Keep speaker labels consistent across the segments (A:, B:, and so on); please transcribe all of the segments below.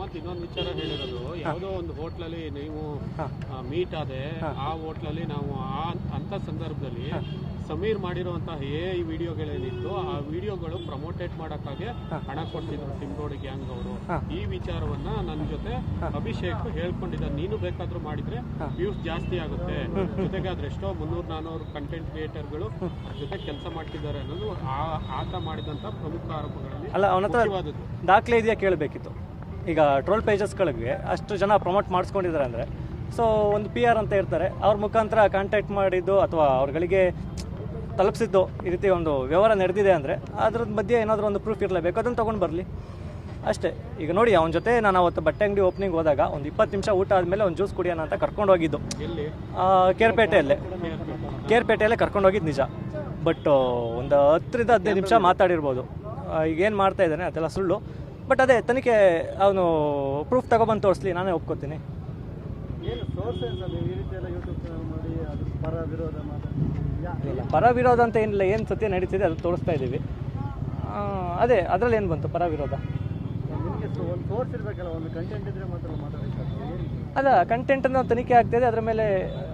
A: ಮತ್ತೆ ಇನ್ನೊಂದು ವಿಚಾರ ಹೇಳಿರೋದು, ಯಾವುದೋ ಒಂದು ಹೋಟ್ಲಲ್ಲಿ ನೀವು ಮೀಟ್ ಆದೆ, ಆ ಹೋಟ್ಲಲ್ಲಿ ನಾವು ಅಂತ ಸಂದರ್ಭದಲ್ಲಿ ಸಮೀರ್ ಮಾಡಿರುವಂತಹ ಈ ವಿಡಿಯೋಗಳೇನಿತ್ತು ಆ ವಿಡಿಯೋಗಳು ಪ್ರಮೋಟೇಟ್ ಮಾಡಕ್ಕಾಗಿ ಹಣ ಕೊಡ್ತಿದ್ರು ಟಿಮ್ರೋಡ್ ಗ್ಯಾಂಗ್ ಅವರು. ಈ ವಿಚಾರವನ್ನ ನನ್ನ ಜೊತೆ ಅಭಿಷೇಕ್ ಹೇಳ್ಕೊಂಡಿದ್ದ, ನೀನು ಬೇಕಾದ್ರೂ ಮಾಡಿದ್ರೆ ವ್ಯೂಸ್ ಜಾಸ್ತಿ ಆಗುತ್ತೆ, ಜೊತೆಗೆ ಅದೆಷ್ಟೋ 300-400 ಕಂಟೆಂಟ್ ಕ್ರಿಯೇಟರ್ಗಳು ಜೊತೆ ಕೆಲಸ ಮಾಡ್ತಿದ್ದಾರೆ ಅನ್ನೋದು ಆತ ಮಾಡಿದಂತ ಪ್ರಮುಖ ಆರೋಪಗಳಲ್ಲಿ
B: ಅಲ್ಲ. ಅವನ ಹತ್ರ ದಾಖಲೆ ಇದೆಯಾ ಕೇಳಬೇಕಿತ್ತು. ಈಗ ಟ್ರೋಲ್ ಪೇಜಸ್ಗಳಿಗೆ ಅಷ್ಟು ಜನ ಪ್ರಮೋಟ್ ಮಾಡಿಸ್ಕೊಂಡಿದ್ದಾರೆ ಅಂದರೆ, ಸೊ ಒಂದು PR ಅಂತ ಇರ್ತಾರೆ, ಅವ್ರ ಮುಖಾಂತರ ಕಾಂಟ್ಯಾಕ್ಟ್ ಮಾಡಿದ್ದು ಅಥವಾ ಅವ್ರಗಳಿಗೆ ತಲುಪಿಸಿದ್ದು ಈ ರೀತಿ ಒಂದು ವ್ಯವಹಾರ ನಡೆದಿದೆ ಅಂದರೆ ಅದ್ರದ್ದು ಮಧ್ಯೆ ಏನಾದರೂ ಒಂದು ಪ್ರೂಫ್ ಇರಲೇಬೇಕು, ಅದನ್ನು ತೊಗೊಂಡು ಬರಲಿ ಅಷ್ಟೇ. ಈಗ ನೋಡಿ, ಅವನ ಜೊತೆ ನಾನು ಅವತ್ತು ಬಟ್ಟೆ ಅಂಗಡಿ ಓಪನಿಂಗ್ ಹೋದಾಗ ಒಂದು 20 ನಿಮಿಷ ಊಟ ಆದಮೇಲೆ ಒಂದು ಜ್ಯೂಸ್ ಕುಡಿಯೋಣ ಅಂತ ಕರ್ಕೊಂಡು ಹೋಗಿದ್ದು, ಕೇರ್ಪೇಟೆಯಲ್ಲೇ ಕರ್ಕೊಂಡು ಹೋಗಿದ್ದು ನಿಜ. ಬಟ್ ಒಂದು 10-15 ನಿಮಿಷ ಮಾತಾಡಿರ್ಬೋದು. ಈಗೇನು ಮಾಡ್ತಾ ಇದ್ದಾನೆ ಅದೆಲ್ಲ ಸುಳ್ಳು. ಬಟ್ ಅದೇ ತನಿಖೆ, ಅವನು ಪ್ರೂಫ್ ತಗೊಬಂದು ತೋರಿಸ್ಲಿ, ನಾನೇ ಒಪ್ಕೋತೀನಿ. ಪರ ವಿರೋಧ ಅಂತ ಏನಿಲ್ಲ, ಏನು ಸತ್ಯ ನಡೀತಿದೆ ಅದು ತೋರಿಸ್ತಾ ಇದ್ದೀವಿ. ಅದೇ ಅದರಲ್ಲಿ ಏನು ಬಂತು ಪರ ವಿರೋಧ? ಅಲ್ಲ, ಕಂಟೆಂಟನ್ನು ತನಿಖೆ ಆಗ್ತಾಯಿದೆ, ಅದರ ಮೇಲೆ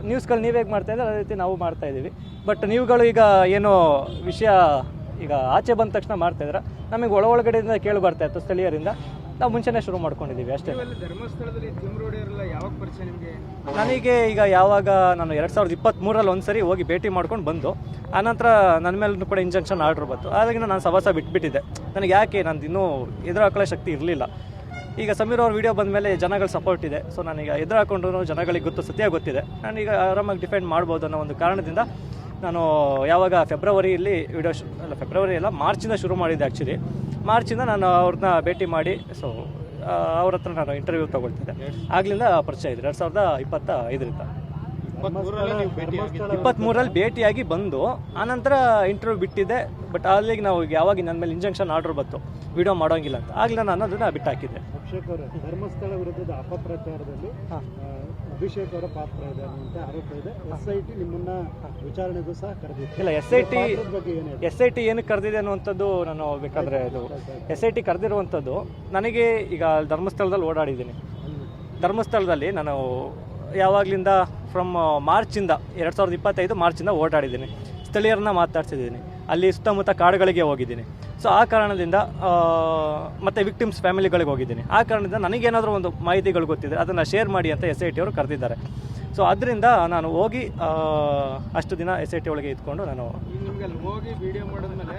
B: ನ್ಯೂಸ್ಗಳು ನೀವು ಹೇಗೆ ಮಾಡ್ತಾಯಿದ್ರೆ ಅದೇ ರೀತಿ ನಾವು ಮಾಡ್ತಾ ಇದ್ದೀವಿ. ಬಟ್ ನೀವುಗಳು ಈಗ ಏನೋ ವಿಷಯ ಈಗ ಆಚೆ ಬಂದ ತಕ್ಷಣ ಮಾಡ್ತಾಯಿದ್ರೆ ನಮಗೆ ಒಳಗಡೆಯಿಂದ ಕೇಳಿ ಬರ್ತಾ ಇತ್ತು ಸ್ಥಳೀಯರಿಂದ, ನಾವು ಮುಂಚೆನೇ ಶುರು ಮಾಡ್ಕೊಂಡಿದ್ದೀವಿ ಅಷ್ಟೇ.
C: ಧರ್ಮಸ್ಥಳದಲ್ಲಿ ಯಾವಾಗ ಪರಿಚಯ ನಿಮಗೆ?
B: ನನಗೆ ಈಗ ಯಾವಾಗ ನಾನು 2023ರಲ್ಲಿ ಒಂದು ಸರಿ ಹೋಗಿ ಭೇಟಿ ಮಾಡ್ಕೊಂಡು ಬಂದು, ಆನಂತರ ನನ್ನ ಮೇಲೂ ಕೂಡ ಇಂಜೆಕ್ಷನ್ ಆರ್ಡ್ರ್ ಬಂತು. ಹಾಗಾಗಿ ನಾನು ಸವಾಸ ಬಿಟ್ಬಿಟ್ಟಿದ್ದೆ. ನನಗೆ ಯಾಕೆ ನಂದು ಇನ್ನೂ ಎದುರು ಹಾಕೊಳ್ಳೋ ಶಕ್ತಿ ಇರಲಿಲ್ಲ. ಈಗ ಸಮೀರ್ ಅವ್ರ ವಿಡಿಯೋ ಬಂದ ಮೇಲೆ ಜನಗಳ ಸಪೋರ್ಟ್ ಇದೆ. ಸೊ ನಾನೀಗ ಎದುರು ಹಾಕೊಂಡ್ರು ಜನಗಳಿಗೆ ಸತ್ಯ ಗೊತ್ತಿದೆ, ನಾನೀಗ ಆರಾಮಾಗಿ ಡಿಫೆಂಡ್ ಮಾಡ್ಬೋದು ಅನ್ನೋ ಒಂದು ಕಾರಣದಿಂದ ನಾನು ಯಾವಾಗ ಫೆಬ್ರವರಿಯಲ್ಲಿ ಫೆಬ್ರವರಿ ಅಲ್ಲ, ಮಾರ್ಚಿಂದ ಶುರು ಮಾಡಿದ್ದೆ. ಆ್ಯಕ್ಚುಲಿ ಮಾರ್ಚಿಂದ ನಾನು ಅವ್ರನ್ನ ಭೇಟಿ ಮಾಡಿ, ಸೊ ಅವ್ರ ಹತ್ರ ನಾನು ಇಂಟರ್ವ್ಯೂ ತೊಗೊಳ್ತಿದ್ದೆ. ಆಗ್ಲಿಂದ ಪರಿಚಯ ಇದೆ 2025ರಿಂದ. 23ರಲ್ಲಿ ಭೇಟಿಯಾಗಿ ಬಂದು ಆನಂತರ ಇಂಟರ್ವ್ಯೂ ಬಿಟ್ಟಿದ್ದೆ. ಬಟ್ ಅಲ್ಲಿಗೆ ನಾವು ಯಾವಾಗ ನನ್ನ ಮೇಲೆ ಇಂಜೆಕ್ಷನ್ ಆರ್ಡರ್ ಬಂತು ವಿಡಿಯೋ ಮಾಡೋಂಗಿಲ್ಲ ಅಂತ, ಆಗಲಿಲ್ಲ ನಾನು ಅದನ್ನು ಬಿಟ್ಟಾಕಿದ್ದೆ.
C: ಅಭಿಷೇಕ್ ಅವರು ಧರ್ಮಸ್ಥಳ ವಿರುದ್ಧದ ಅಪಪ್ರಚಾರದಲ್ಲಿ ಅಭಿಷೇಕ್ ಅವರ ಪಾತ್ರ ಇದೆ ಅಂತ ಆರೋಪ ಇದೆ. SIT ನಿಮ್ಮನ್ನ ವಿಚಾರಣೆಗೂ ಸಹ ಕರೆದಿದೆ.
B: ಇಲ್ಲ, SIT ಏನಕ್ಕೆ ಕರೆದಿದೆ ಅನ್ನುವಂಥದ್ದು ನಾನು ಬೇಕಾದರೆ ಅದು SIT ಕರೆದಿರುವಂಥದ್ದು, ನನಗೆ ಈಗ ಧರ್ಮಸ್ಥಳದಲ್ಲಿ ಓಡಾಡಿದ್ದೀನಿ. ಧರ್ಮಸ್ಥಳದಲ್ಲಿ ನಾನು ಯಾವಾಗಲಿಂದ ಫ್ರಮ್ ಮಾರ್ಚಿಂದ 2025 ಮಾರ್ಚಿಂದ ಓಡಾಡಿದ್ದೀನಿ. ಸ್ಥಳೀಯರನ್ನ ಮಾತಾಡ್ಸಿದ್ದೀನಿ, ಅಲ್ಲಿ ಸುತ್ತಮುತ್ತ ಕಾಡುಗಳಿಗೆ ಹೋಗಿದ್ದೀನಿ. ಸೊ ಆ ಕಾರಣದಿಂದ ಮತ್ತು ವಿಕ್ಟಿಮ್ಸ್ ಫ್ಯಾಮಿಲಿಗಳಿಗೆ ಹೋಗಿದ್ದೀನಿ. ಆ ಕಾರಣದಿಂದ ನನಗೇನಾದರೂ ಒಂದು ಮಾಹಿತಿಗಳು ಗೊತ್ತಿದೆ, ಅದನ್ನು ಶೇರ್ ಮಾಡಿ ಅಂತ SIT ಅವರು ಕರೆದಿದ್ದಾರೆ. ಸೊ ಅದರಿಂದ ನಾನು ಹೋಗಿ ಅಷ್ಟು ದಿನ SIT ಒಳಗೆ ಇದ್ಕೊಂಡು ನಾನು
C: ಹೋಗಿ ವಿಡಿಯೋ ಮಾಡಿದ್ಮೇಲೆ